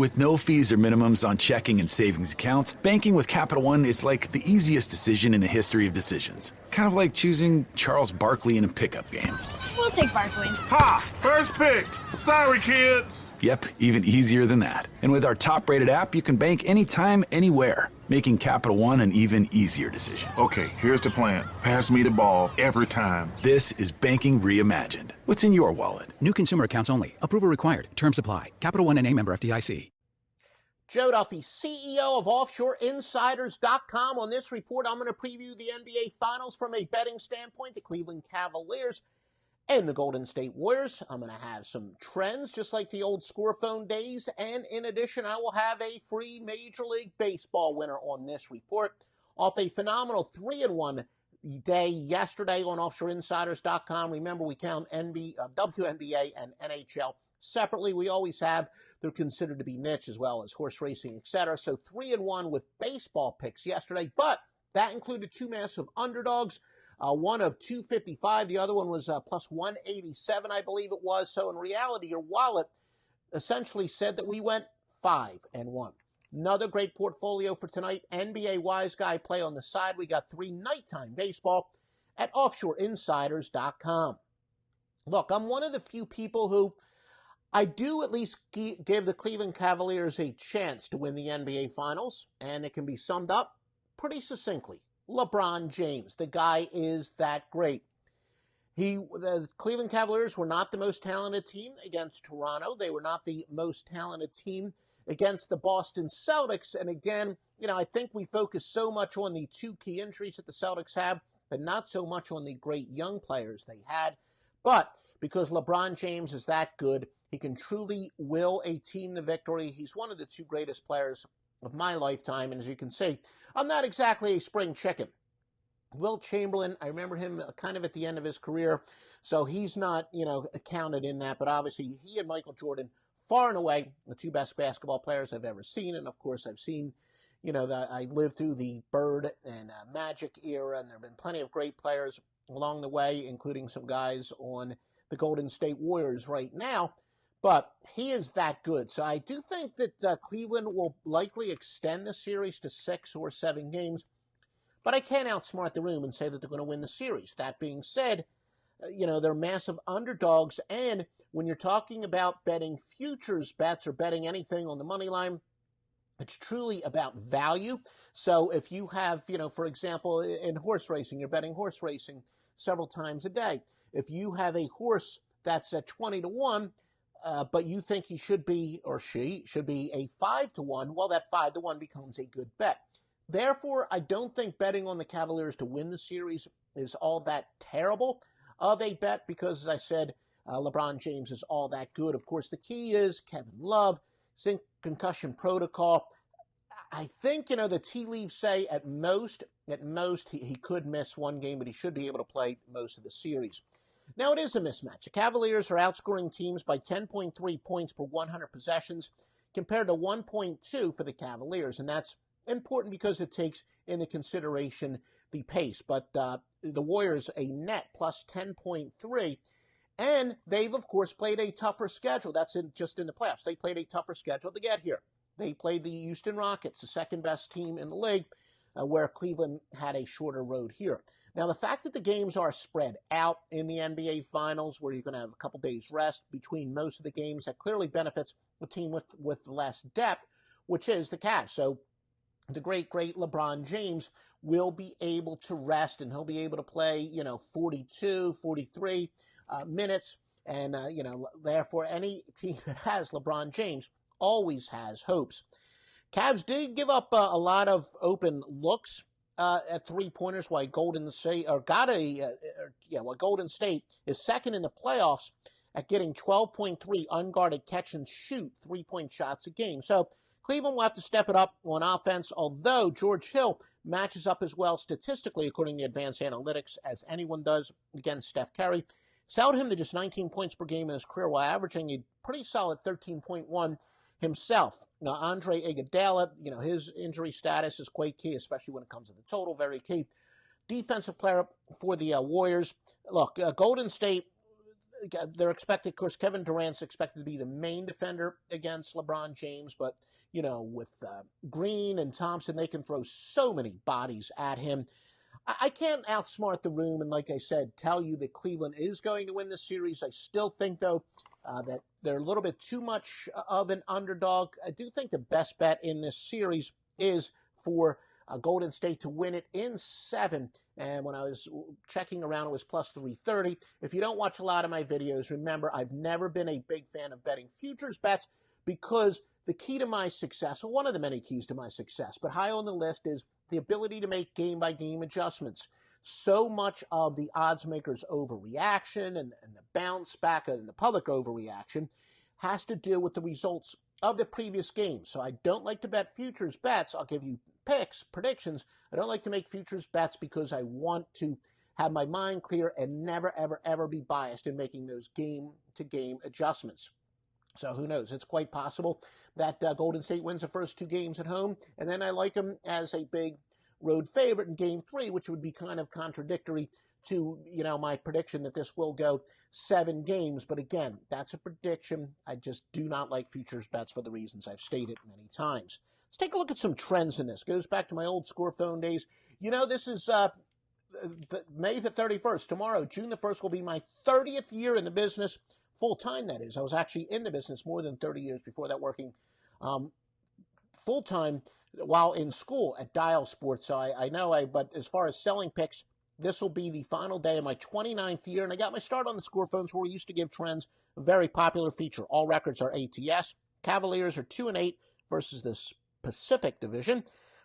With no fees or minimums on checking and savings accounts, banking with Capital One is like the easiest decision in the history of decisions. Kind of like choosing Charles Barkley in a pickup game. We'll take Barkley. Ha! First pick. Sorry, kids. Yep, even easier than that. And with our top-rated app, you can bank anytime, anywhere, making Capital One an even easier decision. Okay, here's the plan. Pass me the ball every time. This is banking reimagined. What's in your wallet? New consumer accounts only. Approval required. Terms apply. Capital One N.A. member FDIC. Joe Duffy, CEO of OffshoreInsiders.com. On this report, I'm going to preview the NBA Finals from a betting standpoint, the Cleveland Cavaliers and the Golden State Warriors. I'm going to have some trends, just like the old score phone days. And in addition, I will have a free Major League Baseball winner on this report. Off a phenomenal 3-1 day yesterday on OffshoreInsiders.com. Remember, we count WNBA and NHL separately. We always have. They're considered to be niche as well as horse racing, etc. So 3-1 with baseball picks yesterday, but that included two massive underdogs. One of 255, the other one was plus 187, I believe it was. So in reality, your wallet essentially said that we went 5-1. Another great portfolio for tonight. NBA Wise Guy play on the side. We got 3 nighttime baseball at OffshoreInsiders.com. Look, I'm one of the few people who I do at least give the Cleveland Cavaliers a chance to win the NBA Finals, and it can be summed up pretty succinctly. LeBron James, the guy is that great. The Cleveland Cavaliers were not the most talented team against Toronto. They were not the most talented team against the Boston Celtics. And again, I think we focus so much on the 2 key injuries that the Celtics have, but not so much on the great young players they had. But because LeBron James is that good, he can truly will a team the victory. He's one of the 2 greatest players of my lifetime. And as you can see, I'm not exactly a spring chicken. Wilt Chamberlain, I remember him kind of at the end of his career, so he's not, counted in that. But obviously, he and Michael Jordan, far and away, the 2 best basketball players I've ever seen. And of course, I've seen, I lived through the Bird and Magic era, and there have been plenty of great players along the way, including some guys on the Golden State Warriors right now. But he is that good. So I do think that Cleveland will likely extend the series to 6 or 7 games. But I can't outsmart the room and say that they're going to win the series. That being said, they're massive underdogs. And when you're talking about betting futures bets or betting anything on the money line, it's truly about value. So if you have, for example, in horse racing, you're betting horse racing several times a day. If you have a horse that's at 20-1, but you think he should be, or she should be, a 5-1, well, that 5-1 becomes a good bet. Therefore, I don't think betting on the Cavaliers to win the series is all that terrible of a bet because, as I said, LeBron James is all that good. Of course, the key is Kevin Love, concussion protocol. I think, the tea leaves say at most, he could miss 1 game, but he should be able to play most of the series. Now, it is a mismatch. The Cavaliers are outscoring teams by 10.3 points per 100 possessions compared to 1.2 for the Cavaliers, and that's important because it takes into consideration the pace. But the Warriors, a net plus 10.3, and they've, of course, played a tougher schedule. That's just in the playoffs. They played a tougher schedule to get here. They played the Houston Rockets, the second-best team in the league, where Cleveland had a shorter road here. Now, the fact that the games are spread out in the NBA Finals, where you're going to have a couple days rest between most of the games, that clearly benefits the team with less depth, which is the Cavs. So the great LeBron James will be able to rest, and he'll be able to play, 42, 43 minutes. And, therefore, any team that has LeBron James always has hopes. Cavs did give up a lot of open looks at 3-pointers, while Golden State is second in the playoffs at getting 12.3 unguarded catch and shoot 3-point shots a game. So Cleveland will have to step it up on offense, although George Hill matches up as well statistically, according to advanced analytics, as anyone does against Steph Curry. It's held him to just 19 points per game in his career while averaging a pretty solid 13.1 himself. Now, Andre Iguodala, his injury status is quite key, especially when it comes to the total, very key. Defensive player for the Warriors. Look, Golden State, they're expected, of course, Kevin Durant's expected to be the main defender against LeBron James, but, with Green and Thompson, they can throw so many bodies at him. I can't outsmart the room, and like I said, tell you that Cleveland is going to win this series. I still think, though, that they're a little bit too much of an underdog. I do think the best bet in this series is for Golden State to win it in 7. And when I was checking around, it was plus 330. If you don't watch a lot of my videos, remember, I've never been a big fan of betting futures bets because the key to my success, or one of the many keys to my success, but high on the list, is the ability to make game-by-game adjustments. So much of the odds makers' overreaction and the bounce back and the public overreaction has to do with the results of the previous game. So I don't like to bet futures bets. I'll give you picks, predictions. I don't like to make futures bets because I want to have my mind clear and never, ever, ever be biased in making those game-to-game adjustments. So who knows? It's quite possible that Golden State wins the first 2 games at home, and then I like them as a big road favorite in Game 3, which would be kind of contradictory to, my prediction that this will go 7 games. But again, that's a prediction. I just do not like futures bets for the reasons I've stated many times. Let's take a look at some trends in this. Goes back to my old score phone days. This is May the 31st. Tomorrow, June the 1st, will be my 30th year in the business. Full time, that is. I was actually in the business more than 30 years before that, working full time while in school at Dial Sports. So I know, but as far as selling picks, this will be the final day of my 29th year. And I got my start on the score phones where we used to give trends, a very popular feature. All records are ATS. Cavaliers are 2-8 versus the Pacific Division.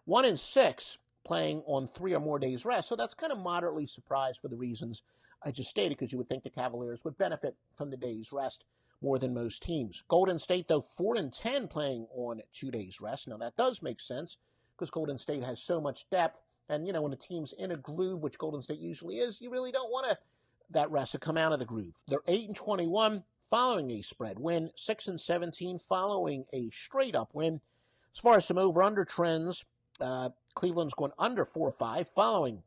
1-6 playing on 3 or more days rest. So that's kind of moderately surprised for the reasons I just stated, because you would think the Cavaliers would benefit from the day's rest more than most teams. Golden State, though, 4-10 playing on 2 days rest. Now, that does make sense because Golden State has so much depth. And, when a team's in a groove, which Golden State usually is, you really don't want that rest to come out of the groove. They're 8-21 following a spread win, 6-17 following a straight-up win. As far as some over-under trends, Cleveland's going under 4-5 following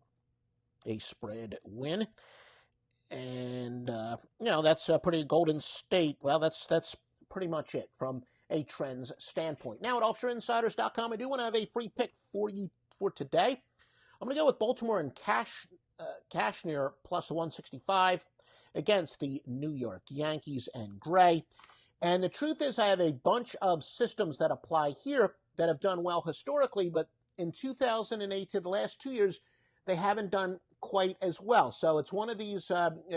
a spread win. And, that's pretty Golden State. Well, that's pretty much it from a trends standpoint. Now at offshoreinsiders.com, I do want to have a free pick for you for today. I'm going to go with Baltimore and Cashner plus 165 against the New York Yankees and Gray. And the truth is I have a bunch of systems that apply here that have done well historically, but in 2008 to the last 2 years, they haven't done quite as well. So it's one of these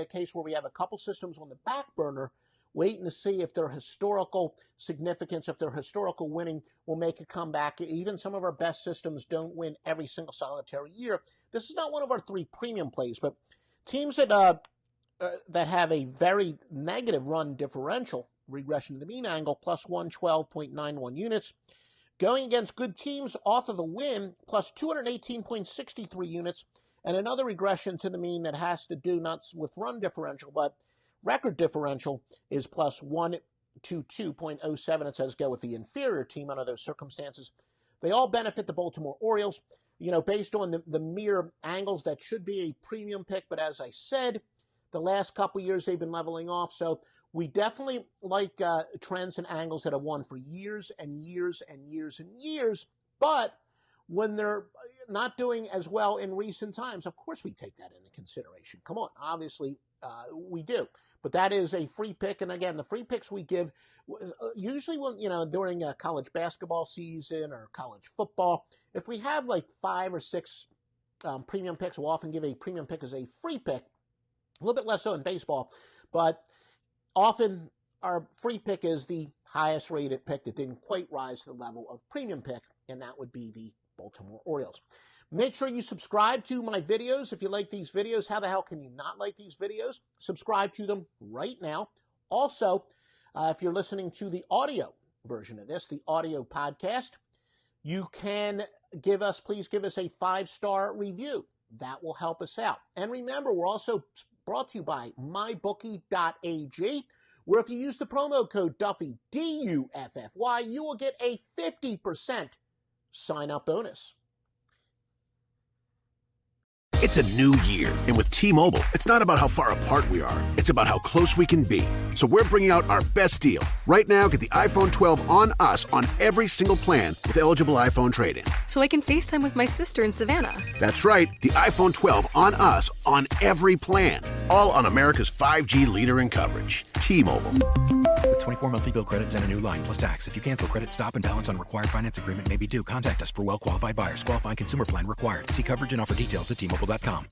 cases where we have a couple systems on the back burner waiting to see if their historical significance, if their historical winning will make a comeback. Even some of our best systems don't win every single solitary year. This is not one of our 3 premium plays, but teams that have a very negative run differential, regression to the mean angle, plus 112.91 units. Going against good teams off of a win, plus 218.63 units, and another regression to the mean that has to do not with run differential, but record differential is plus 122.07. It says go with the inferior team under those circumstances. They all benefit the Baltimore Orioles, based on the mere angles. That should be a premium pick, but as I said, the last couple years they've been leveling off, so we definitely like trends and angles that have won for years and years and years and years, but when they're not doing as well in recent times, of course we take that into consideration. Come on, obviously we do. But that is a free pick, and again, the free picks we give usually during a college basketball season or college football. If we have like 5 or 6 premium picks, we'll often give a premium pick as a free pick. A little bit less so in baseball, but often our free pick is the highest rated pick that didn't quite rise to the level of premium pick, and that would be the Baltimore Orioles. Make sure you subscribe to my videos. If you like these videos, how the hell can you not like these videos? Subscribe to them right now. Also, if you're listening to the audio version of this, the audio podcast, you can please give us a 5-star review. That will help us out. And remember, we're also brought to you by mybookie.ag, where if you use the promo code Duffy, D-U-F-F-Y, you will get a 50% sign-up bonus. It's a new year, and with T-Mobile, it's not about how far apart we are. It's about how close we can be. So we're bringing out our best deal. Right now, get the iPhone 12 on us on every single plan with eligible iPhone trade-in. So I can FaceTime with my sister in Savannah. That's right, the iPhone 12 on us on every plan. All on America's 5G leader in coverage. T-Mobile. With 24 monthly bill credits and a new line plus tax. If you cancel, credit stop and balance on required finance agreement may be due. Contact us for well-qualified buyers. Qualifying consumer plan required. See coverage and offer details at T-Mobile.com.